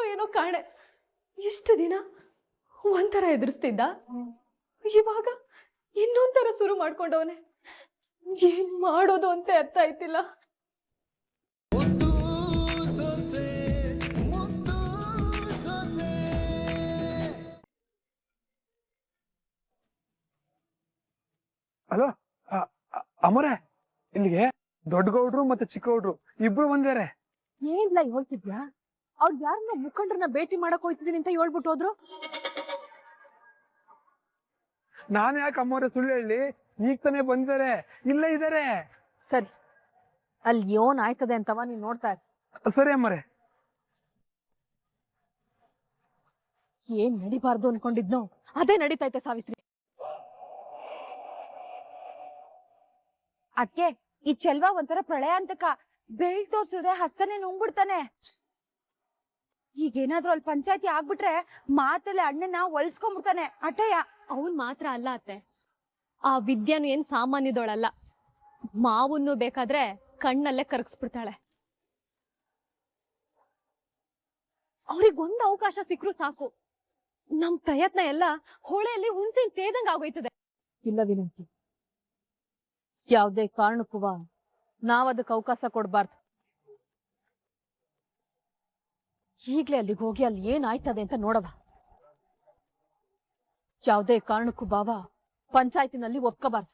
ಯಾರೋ ಏನೋ ಕಾಣೆ. ಇಷ್ಟು ದಿನ ಒಂಥರ ಎದುರಿಸ್ತಿದ್ದ, ಇವಾಗ ಇನ್ನೊಂಥರ ಶುರು ಮಾಡ್ಕೊಂಡವನೆ. ಏನ್ ಮಾಡೋದು ಅಂತ ಅರ್ಥ ಆಯ್ತಿಲ್ಲ. ಹಲೋ ಅಮರೇ, ಇಲ್ಲಿಗೆ ದೊಡ್ಡ ಗೌಡ್ರು ಮತ್ತೆ ಚಿಕ್ಕ ಗೌಡ್ರು ಇಬ್ರು ಬಂದಾರೆ. ಏನ್ಲ ಹೇಳ್ತಿದ್ಯಾ? ಅವ್ರು ಯಾರನ್ನ ಮುಖಂಡ್ರನ್ನ ಭೇಟಿ ಮಾಡಕ್ ಹೋಯ್ತಿದೀನಿ ಅಂತ ಹೇಳ್ಬಿಟ್ಟು ಹೋದ್ರು. ನಾನು ಯಾಕೆ ಅಮ್ಮವ್ರೆ ಸುಳ್ಳು ಹೇಳಿ? ಈಗ ತಾನೇ ಬಂದಿದ್ದಾರೆ, ಇಲ್ಲೇ ಇದ್ದಾರೆ. ಸರಿ, ಅಲ್ಲಿ ಯೋನ್ ಆಯ್ತದೆ ಅಂತವ ನೀನ್ ನೋಡ್ತಾ ಇರ್. ಸರಿ ಅಮ್ಮರೇ. ಏನ್ ನಡಿಬಾರ್ದು ಅನ್ಕೊಂಡಿದ್ನೋ ಅದೇ ನಡೀತೈತೆ ಸಾವಿತ್ರಿ. ಅದ್ಕೆ ಈ ಚೆಲ್ವ ಒಂಥರ ಪ್ರಳಯಾಂತಕ. ಬೆಳ್ ತೋರ್ಸಿದ್ರೆ ಹಸ್ತನೇ ನುಂಗ್ಬಿಡ್ತಾನೆ. ಈಗೇನಾದ್ರೂ ಅಲ್ಲಿ ಪಂಚಾಯತಿ ಆಗ್ಬಿಟ್ರೆ ಮಾತಲ್ಲಿ ಅಣ್ಣನ ಹೊಲ್ಸ್ಕೊಂಡ್ಬಿಡ್ತಾನೆ. ಅಟಯ ಅವನ್ ಮಾತ್ರ ಅಲ್ಲ ಅತ್ತೆ, ಆ ವಿದ್ಯಾನು ಏನ್ ಸಾಮಾನ್ಯದೋಳಲ್ಲ. ಮಾವನ್ನು ಬೇಕಾದ್ರೆ ಕಣ್ಣಲ್ಲೇ ಕರಗಿಸ್ಬಿಡ್ತಾಳೆ. ಅವ್ರಿಗೊಂದು ಅವಕಾಶ ಸಿಕ್ಕರು ಸಾಕು, ನಮ್ ಪ್ರಯತ್ನ ಎಲ್ಲ ಹೊಳೆಯಲ್ಲಿ ಹುಣ್ಸಿನ್ ತೇದಂಗ ಆಗೋಯ್ತದೆ. ಇಲ್ಲ ವಿನಂತಿ, ಯಾವ್ದೇ ಕಾರಣಕ್ಕೂ ನಾವ್ ಅದಕ್ಕೆ ಅವಕಾಶ ಕೊಡ್ಬಾರ್ದು. ಈಗ್ಲೇ ಅಲ್ಲಿಗೆ ಹೋಗಿ ಅಲ್ಲಿ ಏನಾಯ್ತದೆ ಅಂತ ನೋಡವ. ಯಾವ್ದೇ ಕಾರಣಕ್ಕೂ ಬಾವ ಪಂಚಾಯತಿನಲ್ಲಿ ಒಪ್ಕೋಬಾರ್ದು.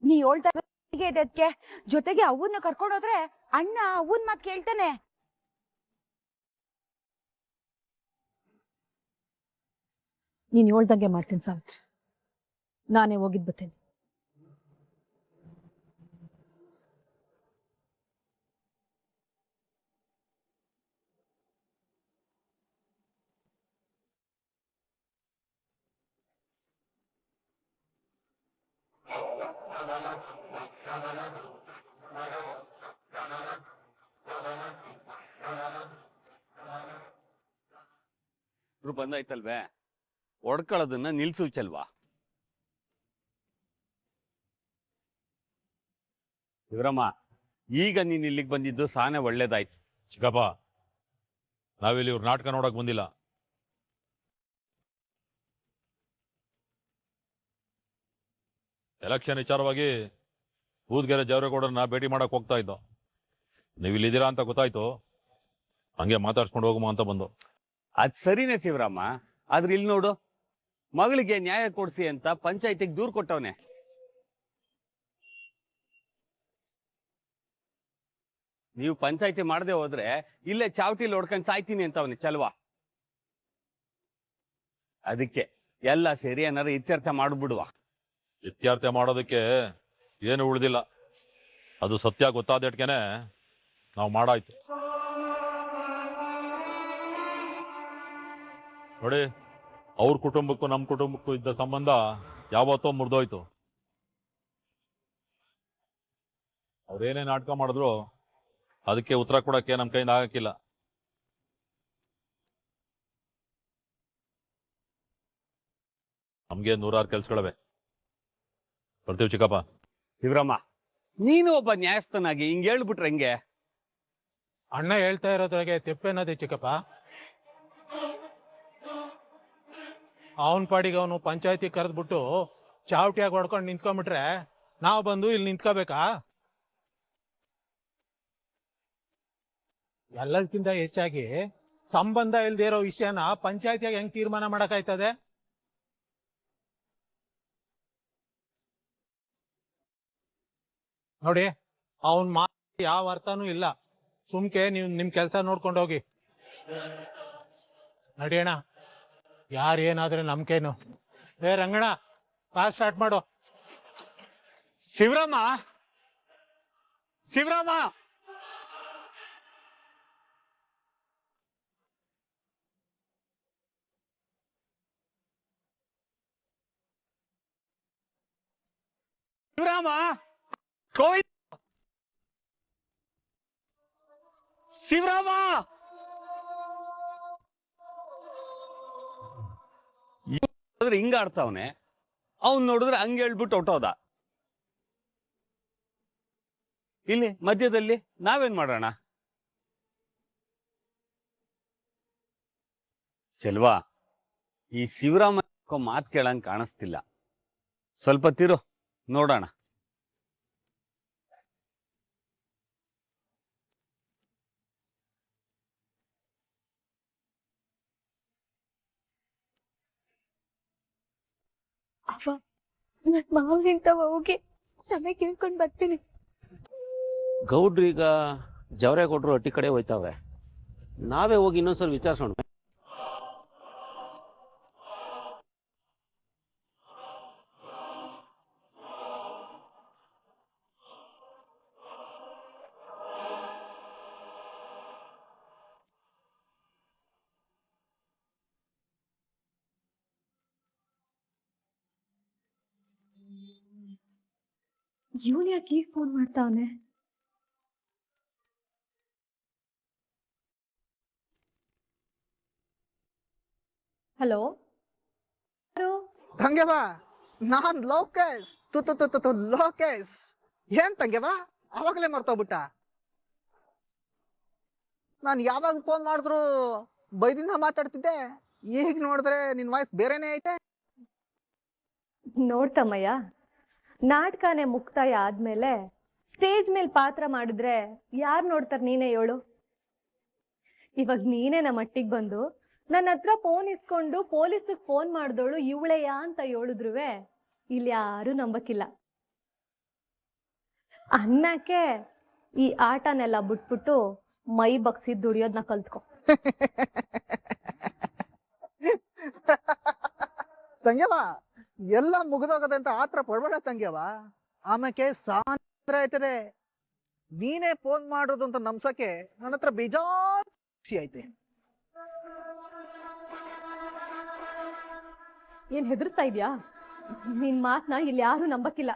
ನೀ ಹೇಳ್ತಾ ಇದಕ್ಕೆ ಜೊತೆಗೆ ಅವನ್ನ ಕರ್ಕೊಂಡೋದ್ರೆ ಅಣ್ಣ ಅವನ್ ಮಾತ್ ಕೇಳ್ತಾನೆ. ನೀನ್ ಹೇಳ್ದಂಗೆ ಮಾಡ್ತೀನಿ ಸಾವಿತ್ರಿ, ನಾನೇ ಹೋಗಿದ್ ಬರ್ತೇನೆ. ಬಂದಾಯ್ತಲ್ವೇ, ಒಡ್ಕೊಳ್ಳೋದನ್ನ ನಿಲ್ಸು ಚೆಲ್ವಾ. ಇವರಮ್ಮ, ಈಗ ನೀನ್ ಇಲ್ಲಿಗೆ ಬಂದಿದ್ದು ಸಾನೆ ಒಳ್ಳೇದಾಯ್ತು. ಚಿಕ್ಕಪ್ಪ, ನಾವಿಲ್ಲಿ ಇವ್ರ ನಾಟಕ ನೋಡಕ್ ಬಂದಿಲ್ಲ. ಎಲೆಕ್ಷನ್ ವಿಚಾರವಾಗಿ ಊದ್ಗೆರೆ ಜವರೇಗೌಡರನ್ನ ಭೇಟಿ ಮಾಡಕ್ ಹೋಗ್ತಾ ಇದ್ದೋ. ನೀವು ಇಲ್ಲಿದ್ದೀರಾ ಅಂತ ಗೊತ್ತಾಯ್ತು, ಹಂಗೆ ಮಾತಾಡ್ಸ್ಕೊಂಡು ಹೋಗುಮ ಅಂತ ಬಂದು. ಅದ್ ಸರಿನೇ ಶಿವರಾಮ, ಆದ್ರೆ ಇಲ್ಲಿ ನೋಡು, ಮಗಳಿಗೆ ನ್ಯಾಯ ಕೊಡ್ಸಿ ಅಂತ ಪಂಚಾಯತಿಗೆ ದೂರು ಕೊಟ್ಟವನೆ. ನೀವು ಪಂಚಾಯತಿ ಮಾಡದೆ ಹೋದ್ರೆ ಇಲ್ಲೇ ಚಾವಟಿಲಿ ಹೊಡ್ಕೊಂಡು ಸಾಯ್ತೀನಿ ಅಂತವನೆ ಚಲ್ವಾ. ಅದಕ್ಕೆ ಎಲ್ಲ ಸೇರಿ ಏನಾರು ಇತ್ಯರ್ಥ ಮಾಡ್ಬಿಡುವ. ಇತ್ಯರ್ಥ ಮಾಡೋದಕ್ಕೆ ಏನು ಉಳಿದಿಲ್ಲ. ಅದು ಸತ್ಯ ಗೊತ್ತಾದಟ್ಗೆನೆ ನಾವು ಮಾಡಾಯ್ತು. ನೋಡಿ, ಅವ್ರ ಕುಟುಂಬಕ್ಕೂ ನಮ್ಮ ಕುಟುಂಬಕ್ಕೂ ಇದ್ದ ಸಂಬಂಧ ಯಾವತ್ತೋ ಮುರಿದೋಯ್ತು. ಅವ್ರೇನೇ ನಾಟಕ ಮಾಡಿದ್ರು ಅದಕ್ಕೆ ಉತ್ತರ ಕೊಡಕ್ಕೆ ನಮ್ಮ ಕೈಯಿಂದ ಆಗಕ್ಕಿಲ್ಲ. ನಮ್ಗೆ 100 ಕೆಲ್ಸಗಳವೆ. ಬರ್ತೀವಿ ಚಿಕ್ಕಪ್ಪ. ಶಿವರಾಮ, ನೀನು ಒಬ್ಬ ನ್ಯಾಯಸ್ಥನಾಗಿ ಹಿಂಗೆ ಹೇಳ್ಬಿಟ್ರೆ ಹೆಂಗೆ? ಅಣ್ಣ ಹೇಳ್ತಾ ಇರೋದ್ರಾಗೆ ತೆಪ್ಪೇನದೆ ಚಿಕ್ಕಪ್ಪ. ಅವನ ಪಾಡಿಗೆ ಅವನು ಪಂಚಾಯತಿ ಕರೆದ್ಬಿಟ್ಟು ಚಾವಟಿಯಾಗಿ ಹೊಡ್ಕೊಂಡು ನಿಂತ್ಕೊಂಡ್ಬಿಟ್ರೆ ನಾವು ಬಂದು ಇಲ್ಲಿ ನಿಂತ್ಕೋಬೇಕಾ? ಎಲ್ಲದಕ್ಕಿಂತ ಹೆಚ್ಚಾಗಿ ಸಂಬಂಧ ಇಲ್ದೇ ಇರೋ ವಿಷಯನ ಪಂಚಾಯತಿಯಾಗಿ ಹೆಂಗ್ ತೀರ್ಮಾನ ಮಾಡಕ್ಕಾಯ್ತದೆ? ನೋಡಿ, ಅವನ್ ಮಾತು ಯಾವ ಅರ್ಥನೂ ಇಲ್ಲ. ಸುಮ್ಕೆ ನೀವು ನಿಮ್ ಕೆಲಸ ನೋಡ್ಕೊಂಡು ಹೋಗಿ. ನಡಿಯೋಣ, ಯಾರೇನಾದ್ರೆ ನಮ್ಕೇನು. ರಂಗಣ, ಕ್ಲಾಸ್ ಸ್ಟಾರ್ಟ್ ಮಾಡು. ಶಿವರಾಮ, ಶಿವರಾಮ, ಶಿವರಾಮ, ಕೋವಿದ್, ಶಿವರಾಮ. ಹಿಂಗ ಆಡ್ತಾವನೆ, ಅವನ್ ನೋಡಿದ್ರೆ ಹಂಗೆ ಹೇಳ್ಬಿಟ್ಟು ಹೊಟ್ಟೋದ. ಇಲ್ಲಿ ಮಧ್ಯದಲ್ಲಿ ನಾವೇನ್ ಮಾಡೋಣ? ಚೆಲ್ವಾ, ಈ ಶಿವರಾಮ ಮಾತು ಕೇಳಂಗ್ ಕಾಣಿಸ್ತಿಲ್ಲ. ಸ್ವಲ್ಪ ತಿರು ನೋಡೋಣ. ಅವ್ವ, ನನ್ ಮಾವ ಇಂತವ ಹೋಗಿ ಸಮಯ ಕೇಳ್ಕೊಂಡ್ ಬರ್ತೀನಿ. ಗೌಡ್ರು ಈಗ ಜವರೆ ಕೊಟ್ರು ಹಟ್ಟಿ ಕಡೆ ಹೋಯ್ತಾವೆ. ನಾವೇ ಹೋಗಿ ಇನ್ನೊಂದ್ಸಲ ವಿಚಾರಿಸೋಣ. ಇವನ್ ಯಾಕೆ ಈಗ ಫೋನ್ ಮಾಡ್ತಾವನೆ? ಹಲೋ, ತಂಗೆವಾ, ನಾನ್ ಲೋಕೇಶ್. ಲೋಕೇಶ್ ಏನ್ ತಂಗೆವಾ, ಅವಾಗಲೇ ಮರ್ತೋಗ್ಬಿಟ್ಟ. ನಾನ್ ಯಾವಾಗ ಫೋನ್ ಮಾಡಿದ್ರು ಬೈದಿಂದ ಮಾತಾಡ್ತಿದ್ದೆ. ಈಗ ನೋಡಿದ್ರೆ ನಿನ್ ವಾಯ್ಸ್ ಬೇರೆನೇ ಐತೆ. ನೋಡ್ತಮ್ಮಯ್ಯ, ನಾಟಕನೇ ಮುಕ್ತಾಯ ಆದ್ಮೇಲೆ ಸ್ಟೇಜ್ ಮೇಲೆ ಪಾತ್ರ ಮಾಡಿದ್ರೆ ಯಾರು ನೋಡ್ತಾರೆ? ನೀನೇ ಹೇಳು. ಇವಾಗ ನೀನೇ ನಮ್ಮ ಮಟ್ಟಿಗೆ ಬಂದು ನನ್ನ ಹತ್ರ ಫೋನ್ ಇಸ್ಕೊಂಡು ಪೊಲೀಸಿಗೆ ಫೋನ್ ಮಾಡಿದವಳು ಇವಳೆಯ ಅಂತ ಹೇಳಿದ್ರುವೆ ಇಲ್ಲಿ ಯಾರು ನಂಬಕ್ಕಿಲ್ಲ. ಅನ್ಮ್ಯಾಕೆ ಈ ಆಟನೆಲ್ಲ ಬಿಟ್ಬಿಟ್ಟು ಮೈ ಬಗ್ಸಿ ದುಡಿಯೋದನ್ನ ಕಲ್ತ್ಕೊ. ತಂಗೆವಾ, ಎಲ್ಲ ಮುಗಿದೋಗದೆ ಅಂತ ಆತ್ರ ಪಡ್ಬೇಡ ತಂಗೆವಾ. ಆಮೇಲೆ ಸಾಂದ್ರ ಆಯ್ತದೆ. ನೀನೇ ಫೋನ್ ಮಾಡೋದು ಅಂತ ನಮ್ಸಕ್ಕೆ ನನ್ನ ಹತ್ರ ಬೇಜಾರ್ ಐತೆ. ಏನ್ ಹೆದರ್ಸ್ತಾ ಇದ್ಯಾ? ನಿನ್ ಮಾತ್ನ ಇಲ್ಲಿ ಯಾರು ನಂಬಕ್ಕಿಲ್ಲ.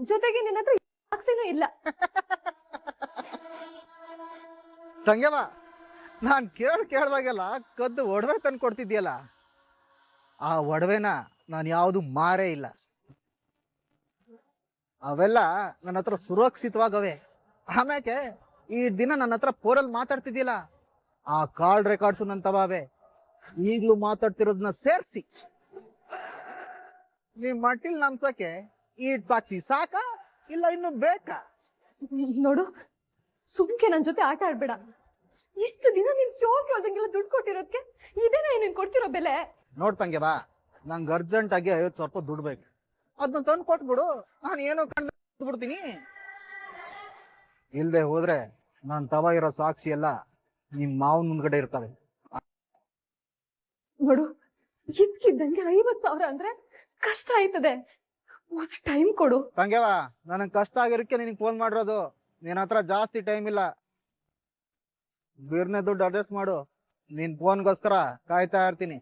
ಜೊತೆಗೆ ನಿನ್ನ ಹತ್ರ ಸಾಕ್ಷಿನೂ ಇಲ್ಲ. ತಂಗೆವಾ, ನಾನ್ ಕೇಳ್ದಾಗೆಲ್ಲ ಕದ್ದು ಒಡವೆ ತಂದು ಕೊಡ್ತಿದ್ಯಲ್ಲ, ಆ ಒಡವೆನ ನಾನು ಯಾವುದು ಮಾರೇ ಇಲ್ಲ. ಅವೆಲ್ಲ ನನ್ನ ಹತ್ರ ಸುರಕ್ಷಿತವಾಗವೆ. ಆಮ್ಯಾಕೆ ಈ ದಿನ ನನ್ನ ಹತ್ರ ಫೋನಲ್ಲಿ ಮಾತಾಡ್ತಿದ್ಯಲ್ಲ, ಆ ಕಾಲ್ ರೆಕಾರ್ಡ್ಸು ನನ್ನ ತವಾವೆ. ಈಗ್ಲೂ ಮಾತಾಡ್ತಿರೋದನ್ನ ಸೇರ್ಸಿ ನೀವ್ ಮಟ್ಟಿಲ್ ನಮ್ಸಕ್ಕೆ ಈ ಸಾಕ್ಷಿ ಸಾಕಾ ಇಲ್ಲ ಇನ್ನು ಬೇಕಾ? ನೋಡು, ಸುಮ್ಕೆ ನನ್ ಜೊತೆ ಆಟ ಆಡ್ಬೇಡ. ಇಷ್ಟು ದಿನ ನೀನ್ ಶೋಕ್ ಹೋದಂಗೆಲ್ಲ ದುಡ್ಡು ಕೊಟ್ಟಿರೋದಕ್ಕೆ ಇದೇನಾ ನೀನ್ ಕೊಡ್ತಿರೋ ಬೆಲೆ? ನೋಡ್ತಂಗೆ ಬಾ, ನಂಗೆ ಅರ್ಜೆಂಟ್ ಆಗಿ 50,000 ರೂಪಾಯಿ ದುಡ್ಡು ಬೇಕು. ಅದನ್ನ ತಂದು ಕೊಟ್ಬಿಡು, ನಾನು ಏನೋ ಕಂಡು ಬಿಡ್ತೀನಿ. ಇಲ್ದೆ ಹೋದ್ರೆ ನಾನ್ ತವ ಇರೋ ಸಾಕ್ಷಿ ಎಲ್ಲ ನಿಮ್ ಮಾವನ್ ಮುಂದ್ಗಡೆ ಇರ್ತವೆ. ನೋಡು, ಇದ್ಕಿದ್ದಂಗೆ 50,000 ಅಂದ್ರೆ ಕಷ್ಟ ಆಯ್ತದೆ. ಟೈಮ್ ಕೊಡು. ತಂಗೆವಾ, ನನಗ್ ಕಷ್ಟ ಆಗಿರಕ್ಕೆ ನಿನಗೆ ಫೋನ್ ಮಾಡಿರೋದು. ನಿನ್ನ ಹತ್ರ ಜಾಸ್ತಿ ಟೈಮ್ ಇಲ್ಲ. ಬೇರ್ನೆ ದುಡ್ಡು ಅಡ್ರೆಸ್ ಮಾಡು, ನಿನ್ ಫೋನ್ಗೋಸ್ಕರ ಕಾಯ್ತಾ ಇರ್ತೀನಿ.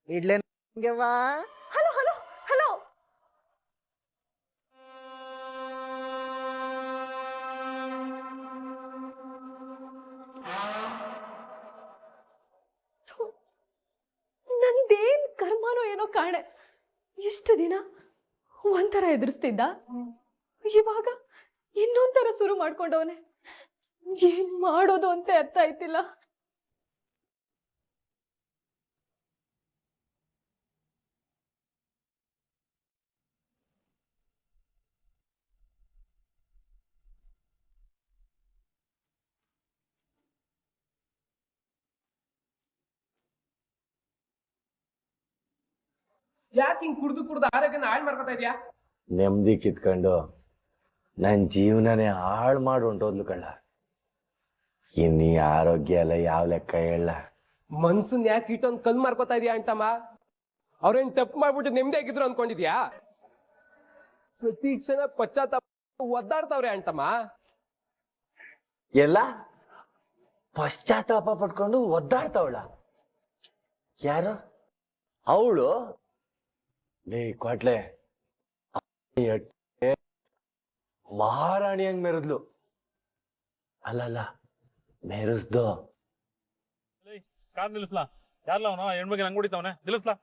ಇಡ್ಲೇ ತಂಗೆವಾ? Hello hello hello. ನಂದೇನ್ ಕರ್ಮನೋ ಏನೋ ಕಾಣೆ. ಇಷ್ಟು ದಿನ ಒಂಥರ ಎದುರಿಸ್ತಿದ್ದ, ಇವಾಗ ಇನ್ನೊಂಥರ ಶುರು ಮಾಡ್ಕೊಂಡವನೆ. ಏನ್ ಮಾಡೋದು ಅಂತ ಅರ್ಥ ಆಯ್ತಿಲ್ಲ. ಯಾಕೆ ಹಿಂಗ್ ಕುಡ್ದು ಆರೋಗ್ಯನ ಹಾಳು ಮಾಡ್ಕೊತಾ ಇದ್ಯಾ? ನೆಮ್ಮದಿ ಕಿತ್ಕೊಂಡು ನನ್ ಜೀವನನೇ ಹಾಳು ಮಾಡಿ ಹೊಂಟೋದ್ಲು ಕಳ್ಳ. ಇನ್ನೀ ಆರೋಗ್ಯ ಎಲ್ಲ ಯಾವ ಲೆಕ್ಕ ಹೇಳ? ಮನ್ಸನ್ ಯಾಕೆ ಇಟ್ಟೊಂದ್ ಕಲ್ ಮಾರ್ಕೋತಾ ಇದೀಯಾ ಅಂತಮ್ಮ? ಅವ್ರೇನ್ ತಪ್ಪು ಮಾಡ್ಬಿಟ್ಟು ನೆಮ್ಮದಿ ಆಗಿದ್ರು ಅನ್ಕೊಂಡಿದ್ಯಾ? ಪ್ರತಿ ಕ್ಷಣ ಪಶ್ಚಾತ್ತಾಪ ಒದ್ದಾಡ್ತಾವ್ರೆ ಅಂತಮ್ಮ. ಎಲ್ಲ ಪಶ್ಚಾತ್ತಾಪ ಪಡ್ಕೊಂಡು ಒದ್ದಾಡ್ತಾವಳ? ಯಾರು ಅವಳು? ಲೇ ಕ್ವಾಟ್ಲೆ, ಮಹಾರಾಣಿ ಹಂಗ್ ಮೆರೆದ್ಲು. ಅಲ್ಲಲ್ಲ, ಮೆರೆಸ್ದು. ಕಾರ್ ನಿಲ್ಲಿಸ್ಲಾ? ಯಾರ್ಲ ಅವನ ಹೆಣ್ಮಗಿನ ಹಂಗ್ ಹೊಡಿತಾವನೆ? ನಿಲ್ಲಿಸ್ಲಾ?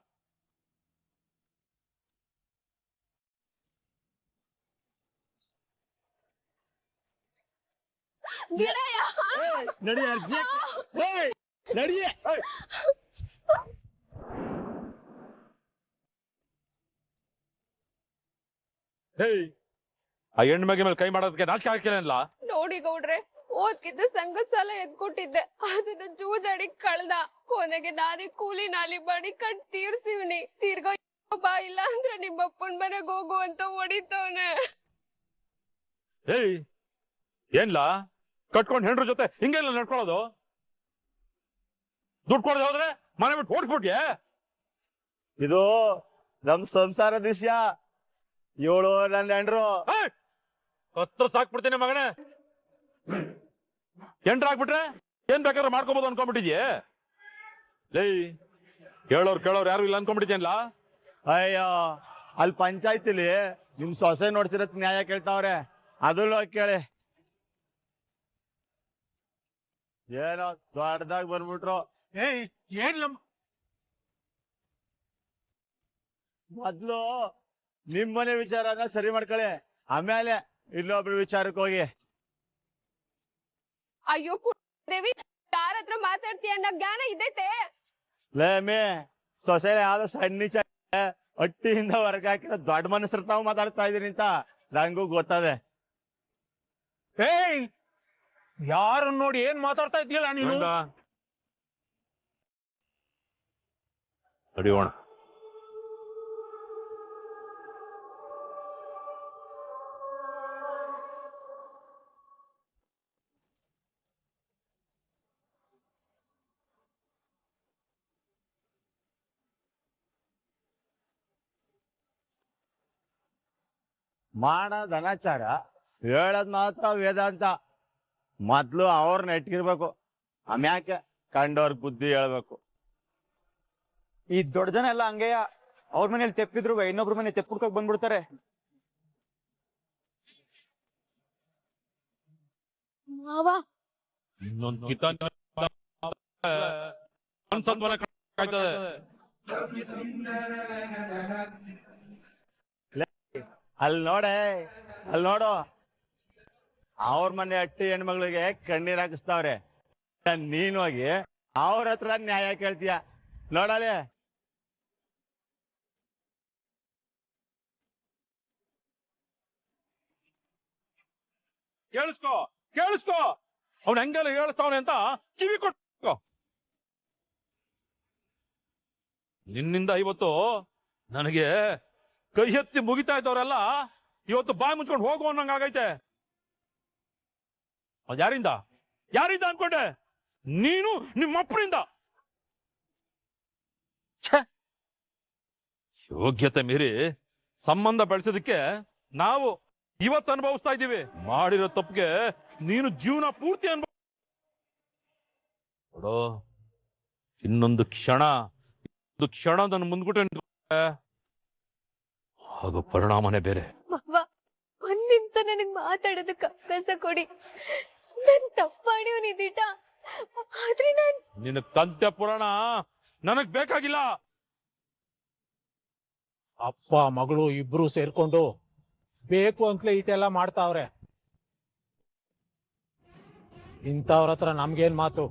ನಡಿ ಅರ್ಜೆಂಟ್, ನಡಿಯೇ. ಹೇಯ್, ಆ ಹೆಣ್ಣು ಮಗಿ ಮೇಲೆ ಕೈ ಮಾಡೋದಕ್ಕೆ ನಾಚಿಕೆ ಹಾಕಿಲ್ಲ. ನೋಡಿ ಗೌಡ್ರೆ, ಓದ್ಕಿದ್ದ ಸಂಘದ ಸಾಲ ಎದ್ಕೊಟ್ಟಿದ್ದೆ, ಅದನ್ನ ಜೂಜಾಡಿ ಕಳ್ದ. ಕೊನೆಗೆ ನಾನೇ ಕೂಲಿ ನಾಲಿ ಮಾಡಿ ಕಟ್ ತೀರ್ಸಿವ್ನಿ. ತಿರ್ಗಾ ಬಾ ಇಲ್ಲ ಅಂದ್ರೆ ನಿಮ್ಮ ಅಪ್ಪನ ಮನೆಗೆ ಹೋಗು ಅಂತ ಹೊಡಿತವನೆ. ಏಯ್, ಏನ್ಲಾ ಕಟ್ಕೊಂಡ್ ಹೆಂಡ್ರ ಜೊತೆ ಹಿಂಗೆಲ್ಲ ನಡ್ಕೊಳ್ಳೋದು? ದುಡ್ಡು ಕೊಡದೆ ಹೋದ್ರೆ ಮನೆ ಬಿಟ್ಟು ಓಡ್ಬಿಟ್ಯೆ? ಇದು ನಮ್ ಸಂಸಾರದ ವಿಷಯ. ಇವಳು ನನ್ನ ಹೆಂಡ್ರು. ಹತ್ರ ಸಾಕ್ಬಿಡ್ತೀನಿ ಮಗನೇ. ಹೆಂಡ್ರ ಆಗ್ಬಿಟ್ರೆ ಏನ್ ಬೇಕಾದ್ರೆ ಮಾಡ್ಕೋಬಹುದು ಅನ್ಕೊಂಡ್ಬಿಟ್ಟಿದ್ಯೆ? ಲೇ, ಹೇಳೋರ್ ಕೇಳೋರ್ ಯಾರು ಇಲ್ಲ ಅನ್ಕೊಂಡ್ಬಿಟ್ಟಿದ್ಯಲ್ಲ? ಅಯ್ಯೋ, ಅಲ್ಲಿ ಪಂಚಾಯ್ತಿಲಿ ನಿಮ್ ಸೊಸೆ ನೋಡ್ಸಿರತ್ ನ್ಯಾಯ ಕೇಳ್ತಾವ್ರೆ, ಅದಲ್ಲ ಕೇಳಿ. ಏನೋ ದೊಡ್ಡದಾಗ ಬಂದ್ಬಿಟ್ರು. ಏಯ್, ಏನ್ ಮೊದ್ಲು ನಿಮ್ಮನೆ ವಿಚಾರನ ಸರಿ ಮಾಡ್ಕೊಳ್ಳಿ, ಆಮೇಲೆ ಇಲ್ಲೊಬ್ರು ವಿಚಾರಕ್ಕೆ ಹೋಗಿ. ಅಯ್ಯೋ ದೇವಿ, ಯಾರ ಹತ್ರ ಮಾತಾಡ್ತೀಯ ಅನ್ನೋ ಜ್ಞಾನ ಇದೈತೆ? ಲೇಮಿ ಸೊಸೆ ಯಾವ್ದೋ ಸಣ್ಣ ಅಟ್ಟಿಯಿಂದ ಹೊರಗೆ ಹಾಕಿರೋ ದೊಡ್ಡ ಮನಸ್ಸರು ತಾವು ಮಾತಾಡ್ತಾ ಇದೀನಿ ಅಂತ ನಂಗೂ ಗೊತ್ತದೆ. ಏಯ್, ಯಾರನ್ನ ನೋಡಿ ಏನ್ ಮಾತಾಡ್ತಾ ಇದ್ಯಲ್ಲ ನೀನು? ನಡಿಯೋಣ. ಮಾಡೋದ್ ಅನಾಚಾರ, ಹೇಳದ್ ಮಾತ್ರ ವೇದಾಂತ. ಮೊದ್ಲು ಅವ್ರನ್ನ ಇಟ್ಕಿರ್ಬೇಕು, ಆಮ್ಯಾಕೆ ಕಂಡವ್ರಿಗೆ ಬುದ್ಧಿ ಹೇಳ್ಬೇಕು. ಈ ದೊಡ್ಡ ಜನ ಎಲ್ಲ ಹಂಗೆಯ, ಅವ್ರ ಮನೇಲಿ ತೆಪ್ಪಿದ್ರು ಇನ್ನೊಬ್ರ ಮನೆ ತೆಪ್ಪುಡ್ಕೋಕ್ ಬಂದ್ಬಿಡ್ತಾರೆ. ಮಾವ, ಇನ್ನೊಂದು ಅಲ್ಲಿ ನೋಡೆ, ಅಲ್ಲಿ ನೋಡು, ಅವ್ರ ಮನೆ ಅಟ್ಟಿ ಹೆಣ್ಮಗಳಿಗೆ ಕಣ್ಣೀರ್ ಹಾಕಿಸ್ತಾವ್ರೆ. ನೀನ್ ಹೋಗಿ ಅವ್ರ ಹತ್ರ ನ್ಯಾಯ ಕೇಳ್ತೀಯ ನೋಡಲೆ. ಕೇಳಿಸ್ಕೋ, ಕೇಳಿಸ್ಕೋ, ಅವ್ನ ಹೆಂಗೆಲ್ಲ ಹೇಳಿಸ್ತಾವನೆ ಅಂತ ಕಿವಿ ಕೊಟ್ಕೋ. ನಿನ್ನಿಂದ ಇವತ್ತು ನನಗೆ ಕೈ ಎತ್ತಿ ಮುಗಿತಾ ಇದ್ದವರೆಲ್ಲ ಇವತ್ತು ಬಾಯಿ ಮುಚ್ಕೊಂಡು ಹೋಗು ಅನ್ನಂಗಾಗೈತೆ. ಅದ್ ಯಾರಿಂದ ಯಾರಿಂದ ಅನ್ಕೊಂಡೆ? ನೀನು ನಿಮ್ಮಪ್ಪನಿಂದ. ಯೋಗ್ಯತೆ ಮೀರಿ ಸಂಬಂಧ ಬೆಳೆಸೋದಕ್ಕೆ ನಾವು ಇವತ್ತು ಅನುಭವಿಸ್ತಾ ಇದ್ದೀವಿ. ಮಾಡಿರೋ ತಪ್ಪಿಗೆ ನೀನು ಜೀವನ ಪೂರ್ತಿ ನೋಡೋ. ಇನ್ನೊಂದು ಕ್ಷಣ ನನ್ನ ಮುಂದ್ಬಿಟ್ಟೆ ಹಾಗೂ ಪರಿಣಾಮನೇ ಬೇರೆ. ಮಾವ, ಒಂದ್ ನಿಮಿಷ ನನಗ್ ಮಾತಾಡೋದಕ್ಕೆ ಅವಕಾಶ ಕೊಡಿ. ನನ್ ತಪ್ಪಾಡಿಯವನಿದ್ದೀಟ, ಆದ್ರೆ ನಿನ್ನ ಕಂತೆ ಪುರಾಣ ನನಗ್ ಬೇಕಾಗಿಲ್ಲ. ಅಪ್ಪ ಮಗಳು ಇಬ್ರು ಸೇರ್ಕೊಂಡು ಬೇಕು ಅಂತಲೇ ಇಟೆಲ್ಲ ಮಾಡ್ತಾವ್ರೆ. ಇಂಥವ್ರ ಹತ್ರ ನಮ್ಗೇನ್ ಮಾತು?